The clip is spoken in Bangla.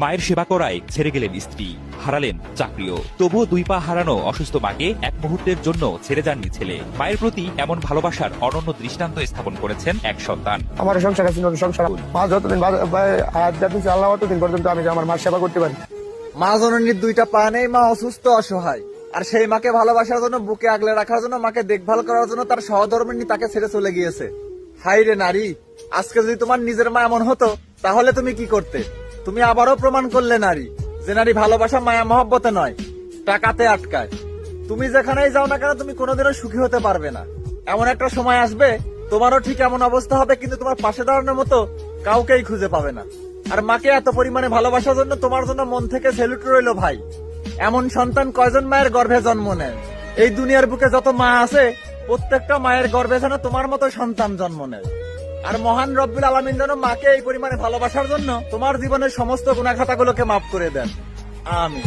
মায়ের সেবা করায় ছেড়ে গেলেন স্ত্রী, হারালেন চাকরিও। তবুও 2 পা হারানো অসুস্থ মাকে এক মুহূর্তের জন্য ছেড়ে যাননি ছেলে। মায়ের প্রতি এমন ভালোবাসার অনন্য দৃষ্টান্ত স্থাপন করেছেন এক সন্তান। আমার সংসার আছে, সংসার মা যতদিন হাত দিচ্ছে আল্লাহ ততদিন পর্যন্ত আমি আমার মার সেবা করতে পারি। মা জননীর 2টা পা নেই, মা অসুস্থ অসহায়, আর সেই মাকে ভালোবাসার জন্য, বুকে আগলে রাখার জন্য, মাকে দেখভাল করার জন্য তার সহধর্মিণী তাকে ছেড়ে চলে গিয়েছে। হাই রে নারী, আজকে যদি তোমার নিজের মা এমন হতো তাহলে তুমি কি করতে? তুমি আবারও প্রমাণ করলে নারী, যে নারী ভালোবাসা মায়া মহব্বতে নয়, টাকাতে আটকায়। তুমি যেখানেই যাও না কেন তুমি কোনোদিনও সুখী হতে পারবে না। এমন একটা সময় আসবে তোমারও ঠিক এমন অবস্থা হবে, কিন্তু তোমার পাশে দাঁড়ানোর মতো কাউকেই খুঁজে পাবে না। আর মাকে এত পরিমাণে ভালোবাসার জন্য তোমার জন্য মন থেকে স্যালুট রইল ভাই। এমন সন্তান কয়জন মায়ের গর্ভে জন্ম নেয়? এই দুনিয়ার বুকে যত মা আছে প্রত্যেকটা মায়ের গর্ভে যেন তোমার মতো সন্তান জন্ম নেয়। আর মহান রব্বুল আলামিন যেন মাকে এই পরিমাণে ভালোবাসার জন্য তোমার জীবনের সমস্ত গুনাহ খাতাগুলোকে মাফ করে দেন। আমিন।